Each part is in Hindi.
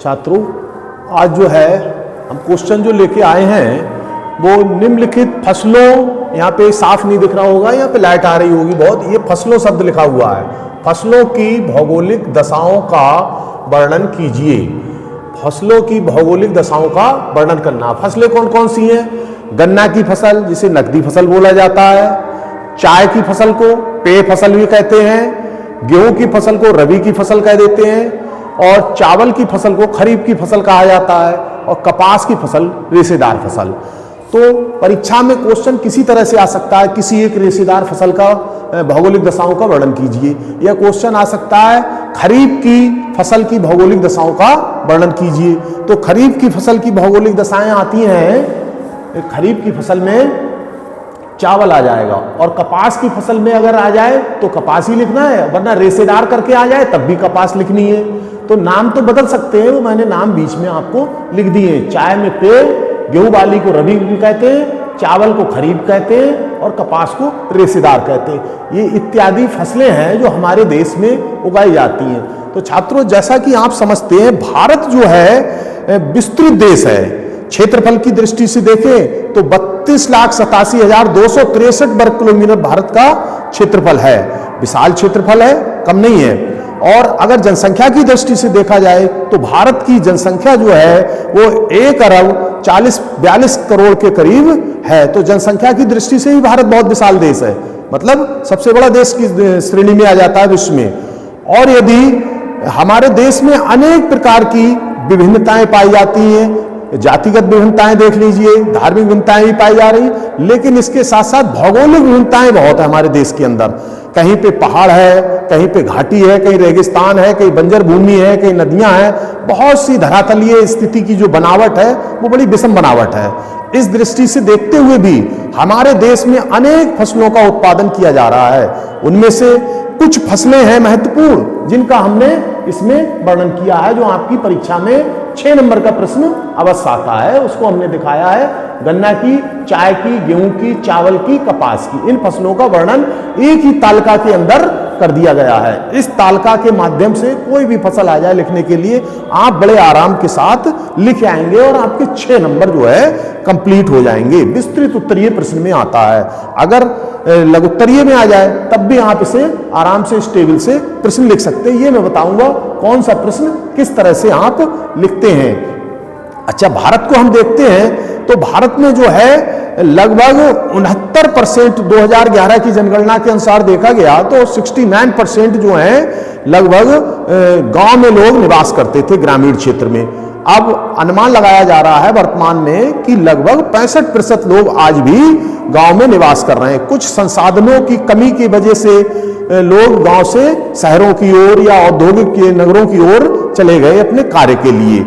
छात्रों, आज जो है हम क्वेश्चन जो लेके आए हैं वो निम्नलिखित फसलों, यहाँ पे साफ नहीं दिख रहा होगा, यहाँ पे लाइट आ रही होगी बहुत, ये फसलों शब्द लिखा हुआ है। फसलों की भौगोलिक दशाओं का वर्णन कीजिए। फसलों की भौगोलिक दशाओं का वर्णन करना। फसलें कौन कौन सी हैं? गन्ना की फसल जिसे नकदी फसल बोला जाता है, चाय की फसल को पेय फसल भी कहते हैं, गेहूं की फसल को रबी की फसल कह देते हैं, और चावल की फसल को खरीफ की फसल कहा जाता है, और कपास की फसल रेशेदार फसल। तो परीक्षा में क्वेश्चन किसी तरह से आ सकता है, किसी एक रेशेदार फसल का भौगोलिक दशाओं का वर्णन कीजिए, या क्वेश्चन आ सकता है खरीफ की फसल की भौगोलिक दशाओं का वर्णन कीजिए। तो खरीफ की फसल की भौगोलिक दशाएं आती हैं, खरीफ की फसल में चावल आ जाएगा, और कपास की फसल में अगर आ जाए तो कपास ही लिखना है, वरना रेशेदार करके आ जाए तब भी कपास लिखनी है। तो नाम तो बदल सकते हैं, वो मैंने नाम बीच में आपको लिख दिए। चाय में पेय, गेहूं वाली को रबी कहते हैं, चावल को खरीफ कहते हैं, और कपास को रेशेदार कहते हैं। ये इत्यादि फसलें हैं जो हमारे देश में उगाई जाती हैं। तो छात्रों, जैसा कि आप समझते हैं, भारत जो है विस्तृत देश है। क्षेत्रफल की दृष्टि से देखें तो 32,87,263 वर्ग किलोमीटर भारत का क्षेत्रफल है। विशाल क्षेत्रफल है, कम नहीं है। और अगर जनसंख्या की दृष्टि से देखा जाए तो भारत की जनसंख्या जो है वो 1,40,42 करोड़ के करीब है। तो जनसंख्या की दृष्टि से ही भारत बहुत विशाल देश है, मतलब सबसे बड़ा देश की श्रेणी में आ जाता है विश्व में। और यदि हमारे देश में अनेक प्रकार की विभिन्नताएं पाई जाती हैं, जातिगत विभिन्नताएं देख लीजिए, धार्मिक विभिन्नताएं भी पाई जा रही, लेकिन इसके साथ साथ भौगोलिक विभिन्नताएं बहुत है हमारे देश के अंदर। कहीं पे पहाड़ है, कहीं पे घाटी है, कहीं रेगिस्तान है, कहीं बंजर भूमि है, कहीं नदियां हैं। बहुत सी धरातलीय स्थिति की जो बनावट है वो बड़ी विषम बनावट है। इस दृष्टि से देखते हुए भी हमारे देश में अनेक फसलों का उत्पादन किया जा रहा है। उनमें से कुछ फसलें हैं महत्वपूर्ण जिनका हमने इसमें वर्णन किया है, जो आपकी परीक्षा में 6 नंबर का प्रश्न अवश्य आता है। उसको हमने दिखाया है, गन्ना की, चाय की, गेहूं की, चावल की, कपास की। इन फसलों का वर्णन एक ही तालिका के अंदर कर दिया गया है। इस तालिका के माध्यम से कोई भी फसल आ जाए लिखने के लिए आप बड़े आराम के साथ लिख आएंगे और आपके 6 नंबर जो है कंप्लीट हो जाएंगे। विस्तृत उत्तरीय प्रश्न में आता है। अगर लघु उत्तरीय में आ जाए तब भी आप इसे आराम से इस टेबल से प्रश्न लिख सकते हैं। ये मैं बताऊंगा कौन सा प्रश्न किस तरह से आप लिखते हैं। अच्छा, भारत को हम देखते हैं तो भारत में जो है लगभग 69% 2011 की जनगणना के अनुसार देखा गया तो 69% जो है लगभग गांव में लोग निवास करते थे, ग्रामीण क्षेत्र में। अब अनुमान लगाया जा रहा है वर्तमान में कि लगभग 65% लोग आज भी गांव में निवास कर रहे हैं। कुछ संसाधनों की कमी की वजह से लोग गांव से शहरों की ओर या औद्योगिक नगरों की ओर चले गए अपने कार्य के लिए।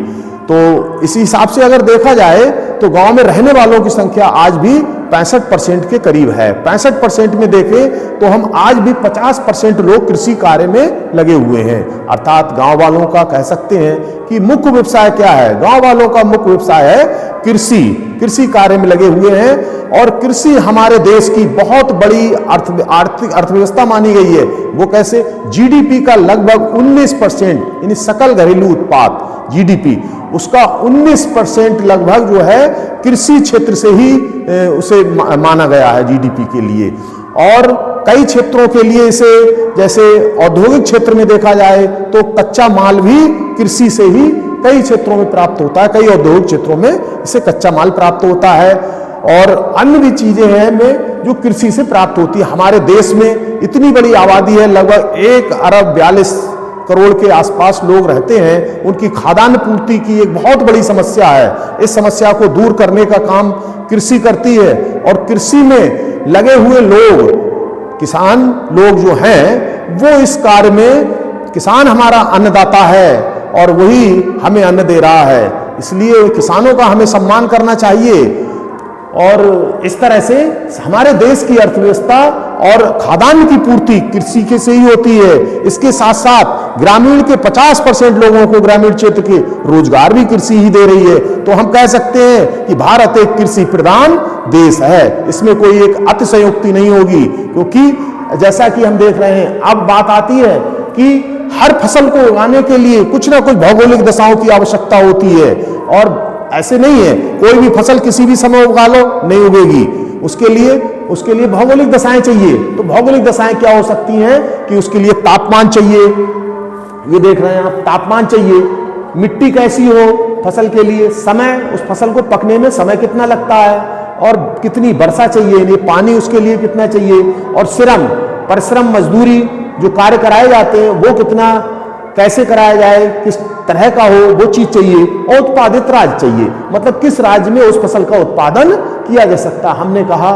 तो इसी हिसाब से अगर देखा जाए तो गांव में रहने वालों की संख्या आज भी 65% के करीब है। 65% में देखें तो हम आज भी 50% लोग कृषि कार्य में लगे हुए हैं। अर्थात गांव वालों का कह सकते हैं कि मुख्य व्यवसाय क्या है? गांव वालों का मुख्य व्यवसाय है कृषि। कृषि कार्य में लगे हुए हैं और कृषि हमारे देश की बहुत बड़ी आर्थिक अर्थव्यवस्था मानी गई है। वो कैसे? जीडीपी का लगभग 19%, यानी सकल घरेलू उत्पाद जीडीपी, उसका 19% लगभग जो है कृषि क्षेत्र से ही उसे माना गया है जीडीपी के लिए। और कई क्षेत्रों के लिए इसे, जैसे औद्योगिक क्षेत्र में देखा जाए तो कच्चा माल भी कृषि से ही कई क्षेत्रों में प्राप्त होता है। कई औद्योगिक क्षेत्रों में इसे कच्चा माल प्राप्त होता है और अन्य भी चीजें हैं में जो कृषि से प्राप्त होती है। हमारे देश में इतनी बड़ी आबादी है, लगभग 1,42 करोड़ के आसपास लोग रहते हैं। उनकी खाद्यान्न पूर्ति की एक बहुत बड़ी समस्या है। इस समस्या को दूर करने का काम कृषि करती है और कृषि में लगे हुए लोग, किसान लोग जो हैं, वो इस कार्य में, किसान हमारा अन्नदाता है और वही हमें अन्न दे रहा है, इसलिए किसानों का हमें सम्मान करना चाहिए। और इस तरह से हमारे देश की अर्थव्यवस्था और खाद्यान्न की पूर्ति कृषि के से ही होती है। इसके साथ साथ ग्रामीण के 50% लोगों को, ग्रामीण क्षेत्र के, रोजगार भी कृषि ही दे रही है। तो हम कह सकते हैं कि भारत एक कृषि प्रधान देश है। इसमें कोई एक अतिशयोक्ति नहीं होगी, क्योंकि जैसा कि हम देख रहे हैं, अब बात आती है कि हर फसल को उगाने के लिए कुछ ना कुछ भौगोलिक दशाओं की आवश्यकता होती है, और ऐसे नहीं है कोई भी फसल किसी भी समय उगा लो नहीं उगेगी, उसके लिए भौगोलिक दशाएं चाहिए। तो भौगोलिक दशाएं क्या हो सकती हैं कि उसके लिए तापमान चाहिए, ये देख रहे हैं आप, तापमान चाहिए, मिट्टी कैसी हो फसल के लिए, समय, उस फसल को पकने में समय कितना लगता है, और कितनी वर्षा चाहिए, यानी पानी उसके लिए कितना चाहिए, और श्रम, परिश्रम, मजदूरी, जो कार्य कराए जाते हैं वो कितना, कैसे कराया जाए, किस तरह का हो, वो चीज चाहिए, और उत्पादित राज्य चाहिए, मतलब किस राज्य में उस फसल का उत्पादन किया जा सकता। हमने कहा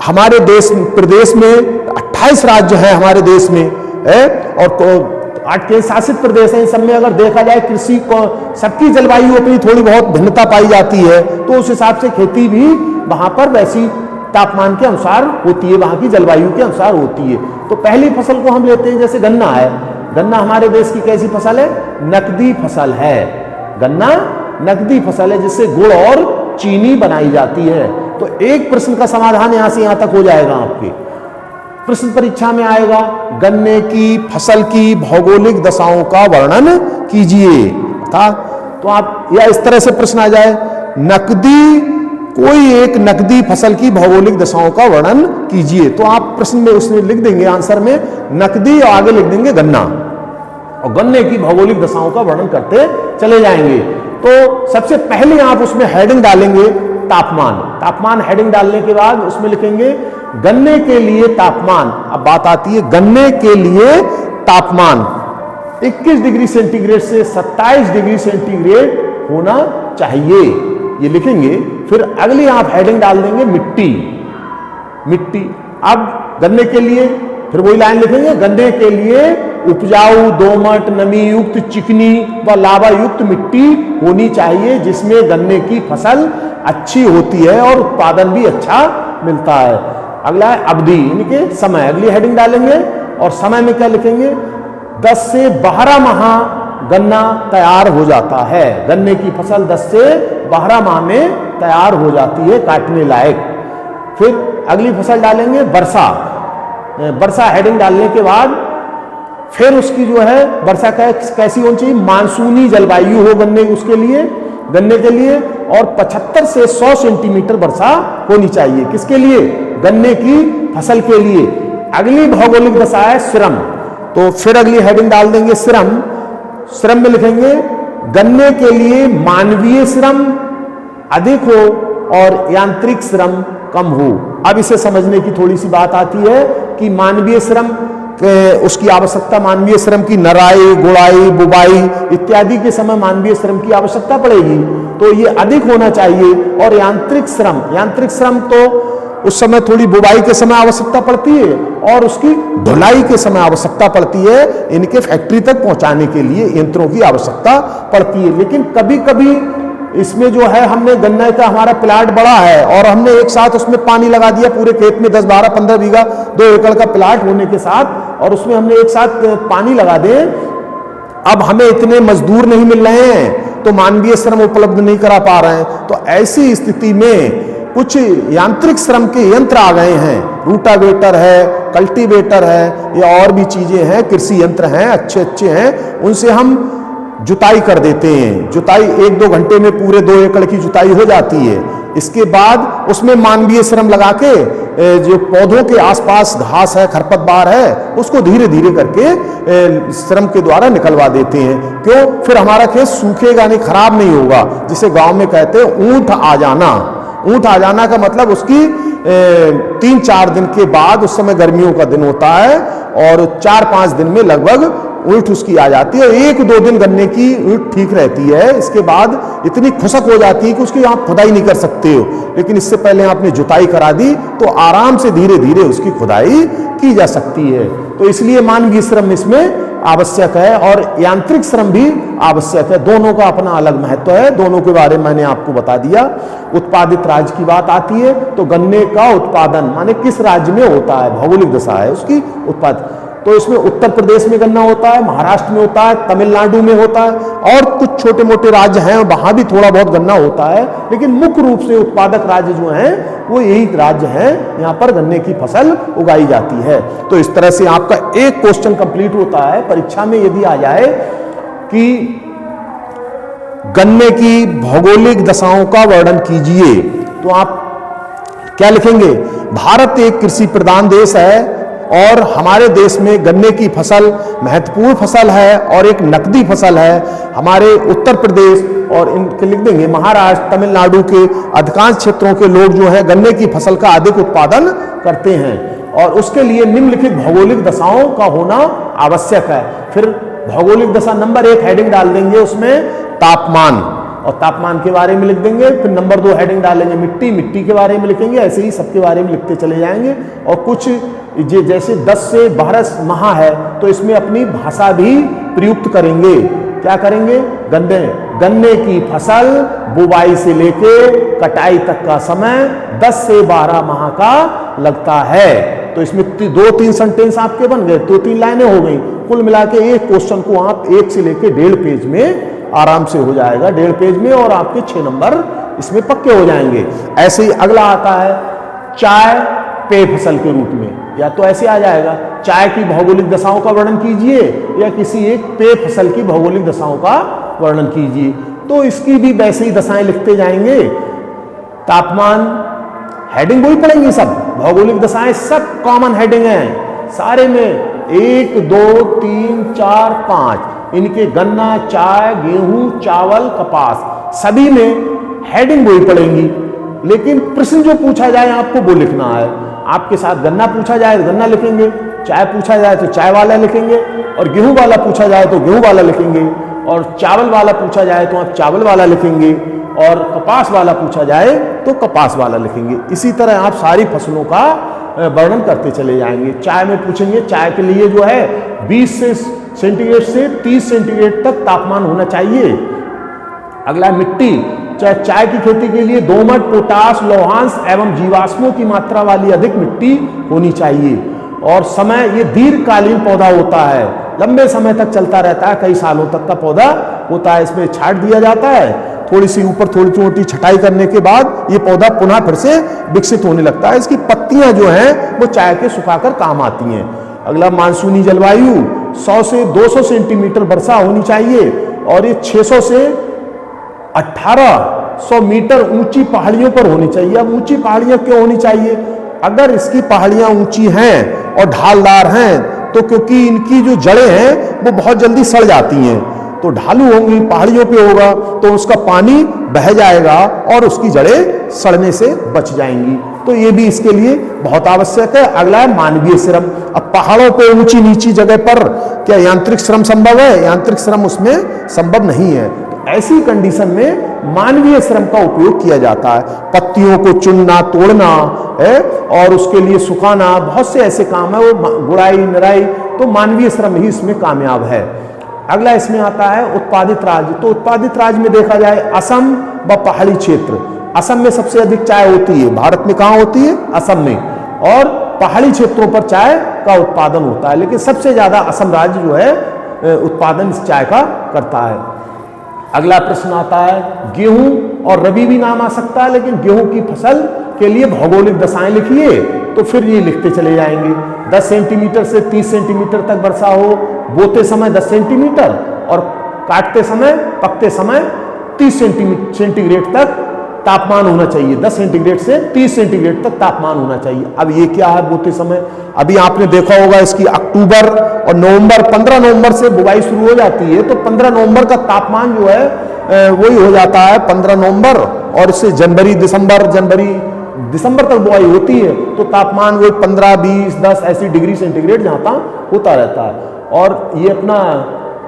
हमारे देश प्रदेश में 28 राज्य हैं हमारे देश में है, और 8 केंद्र शासित प्रदेश हैं। इन सब में अगर देखा जाए कृषि को, सबकी जलवायु अपनी थोड़ी बहुत भिन्नता पाई जाती है, तो उस हिसाब से खेती भी वहां पर वैसी तापमान के अनुसार होती है, वहां की जलवायु के अनुसार होती है। तो पहली फसल को हम लेते हैं, जैसे गन्ना है। गन्ना हमारे देश की कैसी फसल है? नकदी फसल है। गन्ना नकदी फसल है जिससे गुड़ और चीनी बनाई जाती है। तो एक प्रश्न का समाधान यहां से यहां तक हो जाएगा आपके प्रश्न परीक्षा में आएगा, गन्ने की फसल की भौगोलिक दशाओं का वर्णन कीजिए था। तो आप या इस तरह से प्रश्न आ जाए, कोई एक नकदी फसल की भौगोलिक दशाओं का वर्णन कीजिए। तो आप प्रश्न में उसमें लिख देंगे आंसर में नकदी और आगे लिख देंगे गन्ना, और गन्ने की भौगोलिक दशाओं का वर्णन करते चले जाएंगे। तो सबसे पहले आप उसमें हेडिंग डालेंगे तापमान। तापमान हेडिंग डालने के बाद उसमें लिखेंगे गन्ने के लिए तापमान। अब बात आती है गन्ने के लिए तापमान 21 डिग्री सेंटीग्रेड से 27 डिग्री सेंटीग्रेड होना चाहिए, ये लिखेंगे। फिर अगली आप हेडिंग डाल देंगे मिट्टी। अब गन्ने के लिए फिर वही लाइन लिखेंगे, गन्ने के लिए उपजाऊ, दोमट, नमी युक्त, चिकनी व लावा युक्त मिट्टी होनी चाहिए, जिसमें गन्ने की फसल अच्छी होती है और उत्पादन भी अच्छा मिलता है। अगला है अवधि, यानी कि समय। अगली हेडिंग डालेंगे और समय में क्या लिखेंगे, 10 से 12 माह गन्ना तैयार हो जाता है। गन्ने की फसल 10 से 12 माह में तैयार हो जाती है, काटने लायक। फिर अगली फसल डालेंगे वर्षा हेडिंग डालने के बाद फिर उसकी जो है वर्षा कैसी होनी चाहिए, मानसूनी जलवायु हो गन्ने के लिए, और 75 से 100 सेंटीमीटर वर्षा होनी चाहिए। किसके लिए? गन्ने की फसल के लिए। अगली भौगोलिक दशा है श्रम। तो फिर अगली हेडिंग डाल देंगे श्रम में लिखेंगे गन्ने के लिए मानवीय श्रम अधिक हो और यांत्रिक श्रम कम हो। अब इसे समझने की थोड़ी सी बात आती है कि मानवीय श्रम, उसकी आवश्यकता, मानवीय श्रम की नराई, गुड़ाई, बुबाई इत्यादि के समय मानवीय श्रम की आवश्यकता पड़ेगी, तो ये अधिक होना चाहिए। और यांत्रिक श्रम तो उस समय थोड़ी बुबाई के समय आवश्यकता पड़ती है और उसकी ढुलाई के समय आवश्यकता पड़ती है, इनके फैक्ट्री तक पहुंचाने के लिए यंत्रों की आवश्यकता पड़ती है। लेकिन कभी कभी इसमें जो है, हमने गन्ने का हमारा प्लाट बड़ा है और हमने एक साथ उसमें पानी लगा दिया, पूरे खेत में 10, 12, 15 बीघा 2 एकड़ का प्लाट होने के साथ, और उसमें हमने एक साथ पानी लगा दे। अब हमें इतने मजदूर नहीं मिल रहे हैं तो मानवीय श्रम उपलब्ध नहीं करा पा रहे हैं, तो ऐसी स्थिति में कुछ यांत्रिक श्रम के यंत्र आ गए हैं, रूटावेटर है, कल्टीवेटर है, या और भी चीजें हैं, कृषि यंत्र हैं, अच्छे हैं, उनसे हम जुताई कर देते हैं। जुताई 1-2 घंटे में पूरे 2 एकड़ की जुताई हो जाती है। इसके बाद उसमें मानवीय श्रम लगा के जो पौधों के आसपास घास है, खरपतवार है, उसको धीरे धीरे करके श्रम के द्वारा निकलवा देते हैं। क्यों? फिर हमारा खेत सूखेगा नहीं, खराब नहीं होगा, जिसे गांव में कहते हैं ऊंट आ जाना। ऊंट आ जाना का मतलब उसकी 3-4 दिन के बाद, उस समय गर्मियों का दिन होता है, और 4-5 दिन में लगभग ऊंट उसकी आ जाती है। 1-2 दिन गन्ने की ऊंट ठीक रहती है, इसके बाद इतनी खुशक हो जाती है कि उसकी आप खुदाई नहीं कर सकते हो। लेकिन इससे पहले आपने जुताई करा दी तो आराम से धीरे धीरे उसकी खुदाई की जा सकती है। तो इसलिए मानवीय श्रम इसमें आवश्यक है और यांत्रिक श्रम भी आवश्यक है। दोनों का अपना अलग महत्व है, दोनों के बारे में मैंने आपको बता दिया। उत्पादित राज्य की बात आती है तो गन्ने का उत्पादन माने किस राज्य में होता है, भौगोलिक दशा है उसकी उत्पादन। तो इसमें उत्तर प्रदेश में गन्ना होता है, महाराष्ट्र में होता है, तमिलनाडु में होता है और कुछ छोटे मोटे राज्य हैं वहां भी थोड़ा बहुत गन्ना होता है, लेकिन मुख्य रूप से उत्पादक राज्य जो हैं वो यही राज्य हैं, यहां पर गन्ने की फसल उगाई जाती है। तो इस तरह से आपका एक क्वेश्चन कंप्लीट होता है। परीक्षा में यदि आ जाए कि गन्ने की भौगोलिक दशाओं का वर्णन कीजिए, तो आप क्या लिखेंगे? भारत एक कृषि प्रधान देश है और हमारे देश में गन्ने की फसल महत्वपूर्ण फसल है और एक नकदी फसल है। हमारे उत्तर प्रदेश और इनके लिख देंगे महाराष्ट्र, तमिलनाडु के अधिकांश क्षेत्रों के लोग जो है गन्ने की फसल का अधिक उत्पादन करते हैं और उसके लिए निम्नलिखित भौगोलिक दशाओं का होना आवश्यक है। फिर भौगोलिक दशा नंबर 1 हेडिंग डाल देंगे उसमें तापमान, और तापमान के बारे में लिख देंगे। फिर नंबर 2 हेडिंग डालेंगे मिट्टी, मिट्टी के बारे में लिखेंगे। ऐसे ही सबके बारे में लिखते चले जाएंगे। और कुछ जैसे 10 से 12 माह है तो इसमें अपनी भाषा भी प्रयुक्त करेंगे। क्या करेंगे? गन्ने की फसल बुवाई से लेके कटाई तक का समय 10 से 12 माह का लगता है। तो इसमें 2-3 सेंटेंस आपके बन गए, 2-3 लाइनें हो गई। कुल मिला के एक क्वेश्चन को आप 1 से लेके 1.5 पेज में आराम से हो जाएगा, 1.5 पेज में, और आपके 6 नंबर इसमें पक्के हो जाएंगे। ऐसे ही अगला आता है चाय पेय फसल के रूप में, या तो ऐसे आ जाएगा चाय की भौगोलिक दशाओं का वर्णन कीजिए या किसी एक पेय फसल की भौगोलिक दशाओं का वर्णन कीजिए। तो इसकी भी वैसे ही दशाएं लिखते जाएंगे। तापमान हेडिंग वही पड़ेंगी, सब भौगोलिक दशाएं सब कॉमन हेडिंग हैं सारे में, 1 2 3 4 5 इनके गन्ना, चाय, गेहूं, चावल, कपास सभी में हेडिंग वही पड़ेंगी। लेकिन प्रश्न जो पूछा जाए आपको वो लिखना है। आपके साथ गन्ना पूछा जाए तो गन्ना लिखेंगे, चाय पूछा जाए तो चाय वाला लिखेंगे, और गेहूं वाला पूछा जाए तो गेहूं वाला लिखेंगे, और चावल वाला पूछा जाए तो आप चावल वाला लिखेंगे, और कपास वाला पूछा जाए तो कपास वाला लिखेंगे। इसी तरह आप सारी फसलों का वर्णन करते चले जाएंगे। चाय में पूछेंगे, चाय के लिए जो है 20 सेंटीग्रेड से 30 सेंटीग्रेड तक तापमान होना चाहिए। अगला मिट्टी, चाय की खेती के लिए दोमट, पोटाश, लौहांश एवं जीवाश्मों की मात्रा वाली अधिक मिट्टी होनी चाहिए। और समय, ये दीर्घकालीन पौधा होता है, लंबे समय तक चलता रहता है, कई सालों तक का पौधा होता है। इसमें छांट दिया जाता है, थोड़ी सी ऊपर थोड़ी छोटी छटाई करने के बाद ये पौधा पुनः फिर से विकसित होने लगता है। इसकी पत्तियां जो हैं वो चाय के सुखाकर काम आती हैं। अगला मानसूनी जलवायु, 100 से 200 सेंटीमीटर वर्षा होनी चाहिए, और ये 600 से 1800 मीटर ऊंची पहाड़ियों पर होनी चाहिए। अब ऊंची पहाड़ियां क्यों होनी चाहिए? अगर इसकी पहाड़ियां ऊंची हैं और ढालदार हैं तो क्योंकि इनकी जो जड़ें हैं वो बहुत जल्दी सड़ जाती हैं, तो ढालू होंगी, पहाड़ियों पे होगा तो उसका पानी बह जाएगा और उसकी जड़ें सड़ने से बच जाएंगी। तो ये भी इसके लिए बहुत आवश्यक है। अगला है मानवीय श्रम। अब पहाड़ों पे ऊंची नीची जगह पर क्या यांत्रिक श्रम संभव है? यांत्रिक श्रम उसमें संभव नहीं है। ऐसी कंडीशन में मानवीय श्रम का उपयोग किया जाता है। पत्तियों को चुनना, तोड़ना है और उसके लिए सुखाना, बहुत से ऐसे काम है, वो गुड़ाई, निराई, तो मानवीय श्रम ही इसमें कामयाब है। अगला इसमें आता है उत्पादित राज्य। तो उत्पादित राज्य में देखा जाए असम व पहाड़ी क्षेत्र। असम में सबसे अधिक चाय होती है। भारत में कहाँ होती है? असम में। और पहाड़ी क्षेत्रों पर चाय का उत्पादन होता है, लेकिन सबसे ज्यादा असम राज्य जो है उत्पादन इस चाय का करता है। अगला प्रश्न आता है गेहूं, और रबी भी नाम आ सकता है, लेकिन गेहूं की फसल के लिए भौगोलिक दशाएं लिखिए, तो फिर ये लिखते चले जाएंगे। 10 सेंटीमीटर से 30 सेंटीमीटर तक वर्षा हो, बोते समय 10 सेंटीमीटर और काटते समय, पकते समय 30 सेंटीग्रेड तक तापमान होना चाहिए। 10 सेंटीग्रेड से 30 सेंटीग्रेड तक तापमान होना चाहिए। अब ये क्या है बोते समय? अभी आपने देखा होगा इसकी अक्टूबर और नवंबर, 15 नवंबर से बुवाई शुरू हो जाती है, तो 15 नवंबर का तापमान जो है वही हो जाता है 15 नवंबर, और इससे जनवरी दिसंबर तक बुआई होती है, तो तापमान वही 15, 20, 10 ऐसी डिग्री सेंटीग्रेड जहाँ तक होता रहता है। और ये अपना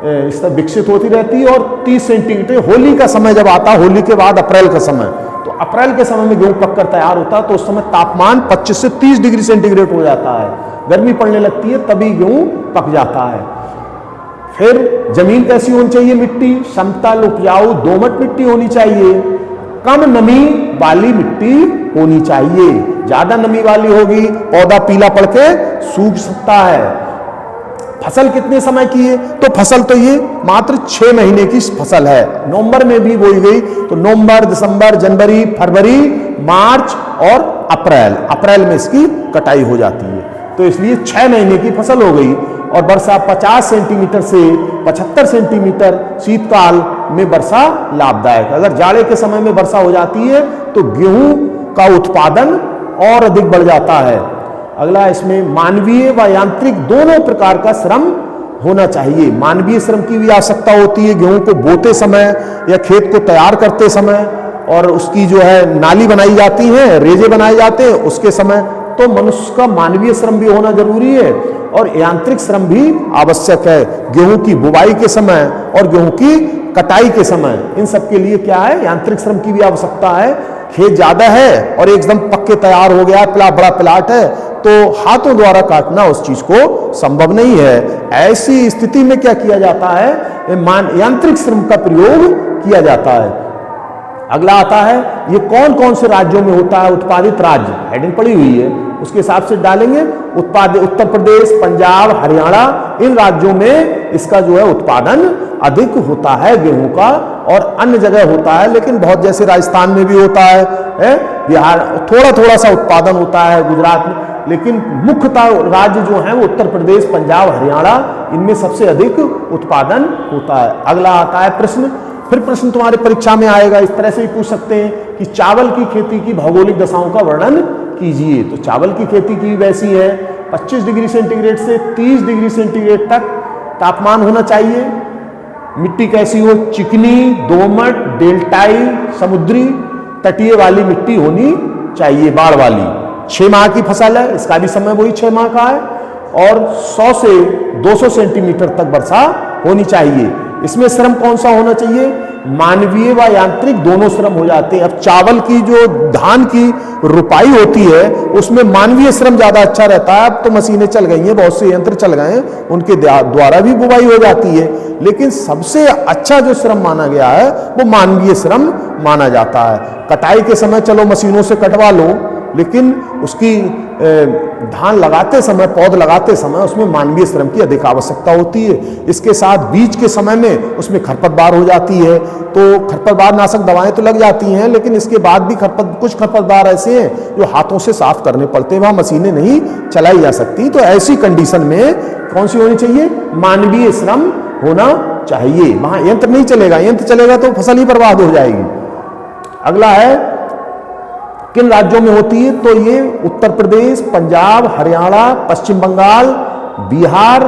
इस तरह विकसित होती रहती है। और 30 सेंटीग्रेड होली का समय जब आता है, होली के बाद अप्रैल का समय, तो अप्रैल के समय में गेहूं पककर तैयार होता है, तो उस समय तापमान 25 से 30 डिग्री सेंटीग्रेड हो जाता है, गर्मी पड़ने लगती है, तभी गेहूं पक जाता है। फिर जमीन कैसी होनी चाहिए? मिट्टी समतल, उपजाऊ, दोमट मिट्टी होनी चाहिए। कम नमी वाली मिट्टी होनी चाहिए। ज्यादा नमी वाली होगी पौधा पीला पड़ के सूख सकता है। फसल कितने समय की है, तो फसल तो ये मात्र 6 महीने की फसल है। नवंबर में भी बोई गई तो नवंबर, दिसंबर, जनवरी, फरवरी, मार्च और अप्रैल में इसकी कटाई हो जाती है। तो इसलिए 6 महीने की फसल हो गई। और वर्षा 50 सेंटीमीटर से 75 सेंटीमीटर शीतकाल में वर्षा लाभदायक। अगर जाड़े के समय में वर्षा हो जाती है तो गेहूं का उत्पादन और अधिक बढ़ जाता है। अगला, इसमें मानवीय व यांत्रिक दोनों प्रकार का श्रम होना चाहिए। मानवीय श्रम की भी आवश्यकता होती है गेहूं को बोते समय या खेत को तैयार करते समय, और उसकी जो है नाली बनाई जाती है, रेजे बनाए जाते हैं उसके समय, तो मनुष्य का मानवीय श्रम भी होना जरूरी है और यांत्रिक श्रम भी आवश्यक है। गेहूं की बुवाई के समय और गेहूं की कटाई के समय, इन सब के लिए क्या है, यांत्रिक श्रम की भी आवश्यकता है। खेत ज्यादा है और एकदम पक्के तैयार हो गया, बड़ा प्लाट है, तो हाथों द्वारा काटना उस चीज को संभव नहीं है। ऐसी स्थिति में क्या किया जाता है, यांत्रिक श्रम का प्रयोग किया जाता है। अगला आता है, ये कौन कौन से राज्यों में होता है उत्पादित राज्य, हेडिंग पड़ी हुई है, उसके हिसाब से डालेंगे। उत्तर प्रदेश, पंजाब, हरियाणा, इन राज्यों में इसका जो है उत्पादन अधिक होता है गेहूं का, और अन्य जगह होता है लेकिन बहुत, जैसे राजस्थान में भी होता है, बिहार थोड़ा सा उत्पादन होता है, गुजरात में, लेकिन मुख्यतः राज्य जो है वो उत्तर प्रदेश, पंजाब, हरियाणा, इनमें सबसे अधिक उत्पादन होता है। अगला आता है प्रश्न, फिर प्रश्न तुम्हारे परीक्षा में आएगा, इस तरह से भी पूछ सकते हैं कि चावल की खेती की भौगोलिक दशाओं का वर्णन कीजिए। तो चावल की खेती की वैसी है, 25 डिग्री सेंटीग्रेड से 30 डिग्री सेंटीग्रेड तक तापमान होना चाहिए। मिट्टी कैसी हो, चिकनी, दोमट, डेल्टाई, समुद्री, तटीय वाली मिट्टी होनी चाहिए, बाढ़ वाली। 6 माह की फसल है, इसका भी समय वही 6 माह का है, और 100 से 200 सेंटीमीटर तक वर्षा होनी चाहिए। इसमें श्रम कौन सा होना चाहिए, मानवीय व यांत्रिक दोनों श्रम हो जाते हैं। अब चावल की जो धान की रुपाई होती है उसमें मानवीय श्रम ज्यादा अच्छा रहता है। अब तो मशीनें चल गई हैं, बहुत से यंत्र चल गए हैं, उनके द्वारा भी बुवाई हो जाती है, लेकिन सबसे अच्छा जो श्रम माना गया है वो मानवीय श्रम माना जाता है। कटाई के समय चलो मशीनों से कटवा लो, लेकिन उसकी धान लगाते समय, पौध लगाते समय उसमें मानवीय श्रम की अधिक आवश्यकता होती है। इसके साथ बीज के समय में उसमें खरपतवार हो जाती है, तो खरपतवार नाशक दवाएं तो लग जाती हैं, लेकिन इसके बाद भी कुछ खरपतवार ऐसे हैं जो हाथों से साफ करने पड़ते हैं, वहां मशीनें नहीं चलाई जा सकती। तो ऐसी कंडीशन में कौन सी होनी चाहिए, मानवीय श्रम होना चाहिए। वहां यंत्र नहीं चलेगा, यंत्र चलेगा तो फसल ही बर्बाद हो जाएगी। अगला है, किन राज्यों में होती है, तो ये उत्तर प्रदेश, पंजाब, हरियाणा, पश्चिम बंगाल, बिहार,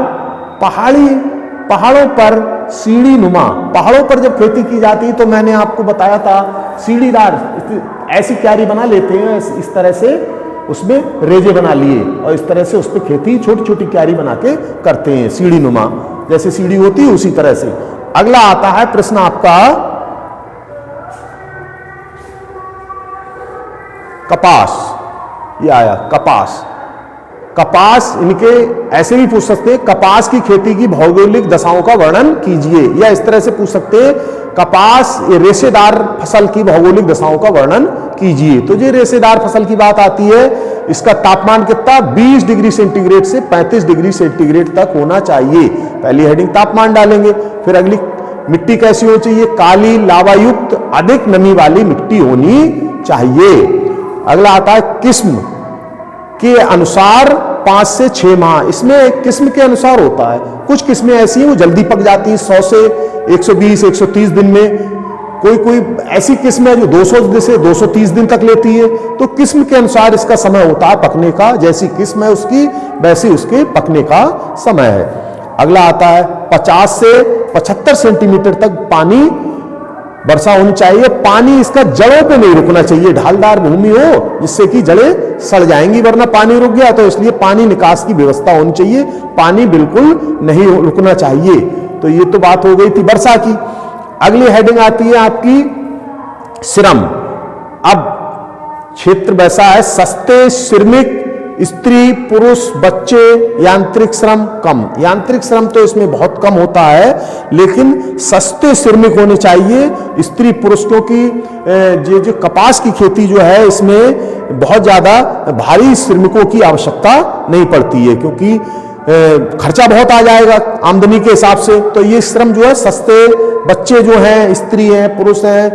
पहाड़ों पर सीढ़ी नुमा, पहाड़ों पर जब खेती की जाती है तो मैंने आपको बताया था सीढ़ीदार ऐसी क्यारी बना लेते हैं, इस तरह से उसमें रेजे बना लिए और इस तरह से उस पर खेती छोटी छोटी क्यारी बना के करते हैं, सीढ़ी नुमा, जैसे सीढ़ी होती है उसी तरह से। अगला आता है प्रश्न आपका, कपास, ये आया कपास। कपास, इनके ऐसे भी पूछ सकते हैं, कपास की खेती की भौगोलिक दशाओं का वर्णन कीजिए, या इस तरह से पूछ सकते हैं, कपास ये रेशेदार फसल की भौगोलिक दशाओं का वर्णन कीजिए। तो ये रेशेदार फसल की बात आती है, इसका तापमान कितना, 20 डिग्री सेंटीग्रेड से 35 डिग्री सेंटीग्रेड तक होना चाहिए। पहली हेडिंग तापमान डालेंगे, फिर अगली मिट्टी कैसी होनी चाहिए, काली, लावायुक्त, अधिक नमी वाली मिट्टी होनी चाहिए। अगला आता है किस्म के अनुसार 5 से 6 माह, इसमें किस्म के अनुसार होता है। कुछ किस्में ऐसी हैं वो जल्दी पक जाती हैं, 100 से 120 130 दिन में, कोई ऐसी किस्म है जो 200 से 230 दिन तक लेती है। तो किस्म के अनुसार इसका समय होता है पकने का, जैसी किस्म है उसकी वैसे उसके पकने का समय है। अगला आता है 50 से 75 सेंटीमीटर तक पानी वर्षा होनी चाहिए। पानी इसका जड़ों पे नहीं रुकना चाहिए, ढालदार भूमि हो जिससे कि जड़ें सड़ जाएंगी वरना पानी रुक गया, तो इसलिए पानी निकास की व्यवस्था होनी चाहिए, पानी बिल्कुल नहीं रुकना चाहिए। तो ये तो बात हो गई थी वर्षा की। अगली हेडिंग आती है आपकी श्रम। अब क्षेत्र वैसा है, सस्ते, श्रमिक, स्त्री, पुरुष, बच्चे, यांत्रिक श्रम कम। यांत्रिक श्रम तो इसमें बहुत कम होता है, लेकिन सस्ते श्रमिक होने चाहिए, स्त्री पुरुष, क्योंकि जो कपास की खेती जो है इसमें बहुत ज्यादा भारी श्रमिकों की आवश्यकता नहीं पड़ती है, क्योंकि खर्चा बहुत आ जाएगा आमदनी के हिसाब से। तो ये श्रम जो है सस्ते, बच्चे जो हैं, स्त्री हैं, पुरुष हैं,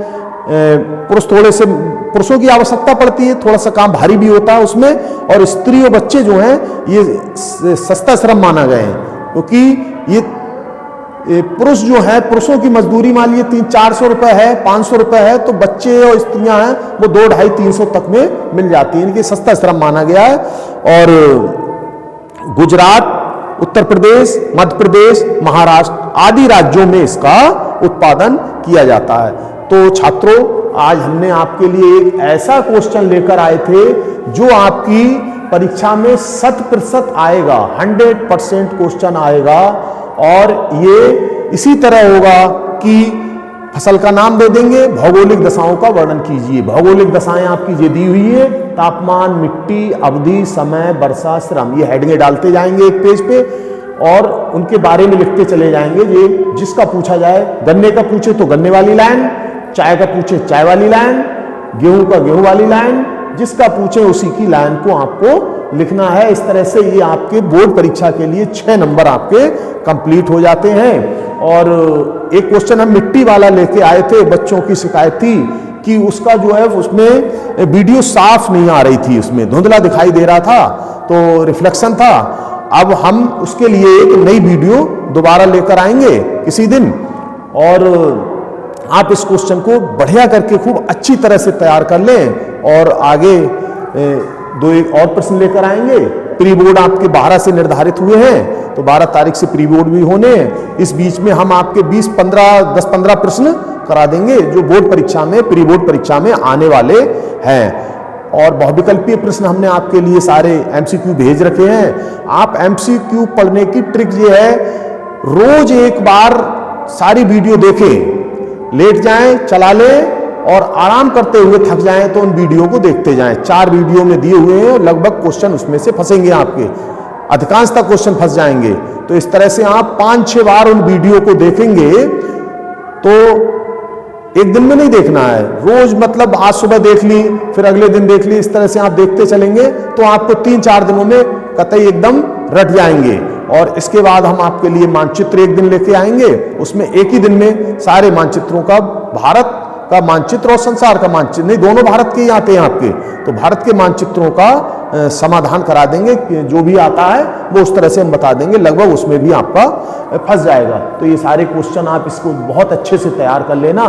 पुरुष थोड़े से, पुरुषों की आवश्यकता पड़ती है, थोड़ा सा काम भारी भी होता है उसमें, और स्त्री और बच्चे जो हैं ये सस्ता श्रम माना गए हैं, क्योंकि ये पुरुष जो है, पुरुषों की मजदूरी मान लीजिए 300-400 रुपए है, 500 रुपए है, तो बच्चे और स्त्रियां हैं वो 200-250-300 तक में मिल जाती है। इनकी सस्ता श्रम माना गया है। और गुजरात, उत्तर प्रदेश, मध्य प्रदेश, महाराष्ट्र आदि राज्यों में इसका उत्पादन किया जाता है। तो छात्रों, आज हमने आपके लिए एक ऐसा क्वेश्चन लेकर आए थे जो आपकी परीक्षा में 100% आएगा, 100% क्वेश्चन आएगा। और ये इसी तरह होगा कि फसल का नाम दे देंगे, भौगोलिक दशाओं का वर्णन कीजिए। भौगोलिक दशाएं आपकी ये दी हुई है, तापमान, मिट्टी, अवधि, समय, वर्षा, श्रम, ये हेडिंगें डालते जाएंगे एक पेज पे और उनके बारे में लिखते चले जाएंगे। ये जिसका पूछा जाए, गन्ने का पूछे तो गन्ने वाली लाइन, चाय का पूछे चाय वाली लाइन, गेहूं का गेहूं वाली लाइन, जिसका पूछे उसी की लाइन को आपको लिखना है। इस तरह से ये आपके बोर्ड परीक्षा के लिए 6 नंबर आपके कंप्लीट हो जाते हैं। और एक क्वेश्चन हम मिट्टी वाला लेके आए थे, बच्चों की शिकायत थी कि उसका जो है उसमें वीडियो साफ नहीं आ रही थी, उसमें धुंधला दिखाई दे रहा था, तो रिफ्लेक्शन था। अब हम उसके लिए एक नई वीडियो दोबारा लेकर आएंगे किसी दिन, और आप इस क्वेश्चन को बढ़िया करके खूब अच्छी तरह से तैयार कर लें। और आगे 2-1 और प्रश्न लेकर आएंगे। प्री बोर्ड आपके 12 से निर्धारित हुए हैं, तो 12 तारीख से प्री बोर्ड भी होने हैं। इस बीच में हम आपके 10-15 प्रश्न करा देंगे जो बोर्ड परीक्षा में, प्री बोर्ड परीक्षा में आने वाले हैं। और बहुविकल्पीय प्रश्न हमने आपके लिए सारे MCQ भेज रखे हैं। आप MCQ पढ़ने की ट्रिक ये है, रोज एक बार सारी वीडियो देखें, लेट जाएं, चला लें और आराम करते हुए थक जाएं तो उन वीडियो को देखते जाएं। 4 वीडियो में दिए हुए हैं, लगभग क्वेश्चन उसमें से फंसेंगे, आपके अधिकांशतः क्वेश्चन फंस जाएंगे। तो इस तरह से आप 5-6 बार उन वीडियो को देखेंगे, तो एक दिन में नहीं देखना है, रोज मतलब आज सुबह देख ली, फिर अगले दिन देख ली, इस तरह से आप देखते चलेंगे तो आपको 3-4 दिनों में कतई एकदम रट जाएंगे। और इसके बाद हम आपके लिए मानचित्र एक दिन लेके आएंगे, उसमें एक ही दिन में सारे मानचित्रों का, भारत का मानचित्र और संसार का मानचित्र, नहीं दोनों भारत के ही आते हैं आपके, तो भारत के मानचित्रों का समाधान करा देंगे। जो भी आता है वो उस तरह से हम बता देंगे, लगभग उसमें भी आपका फंस जाएगा। तो ये सारे क्वेश्चन आप इसको बहुत अच्छे से तैयार कर लेना।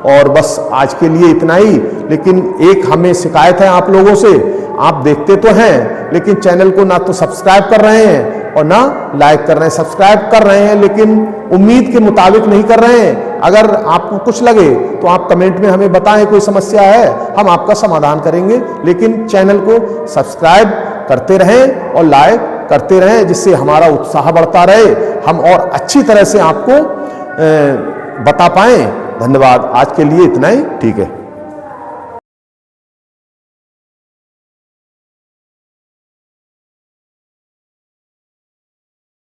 और बस आज के लिए इतना ही। लेकिन एक हमें शिकायत है आप लोगों से, आप देखते तो हैं लेकिन चैनल को ना तो सब्सक्राइब कर रहे हैं और ना लाइक कर रहे हैं। सब्सक्राइब कर रहे हैं लेकिन उम्मीद के मुताबिक नहीं कर रहे हैं। अगर आपको कुछ लगे तो आप कमेंट में हमें बताएं, कोई समस्या है हम आपका समाधान करेंगे। लेकिन चैनल को सब्सक्राइब करते रहें और लाइक करते रहें, जिससे हमारा उत्साह बढ़ता रहे, हम और अच्छी तरह से आपको बता पाएं। धन्यवाद, आज के लिए इतना ही, ठीक है।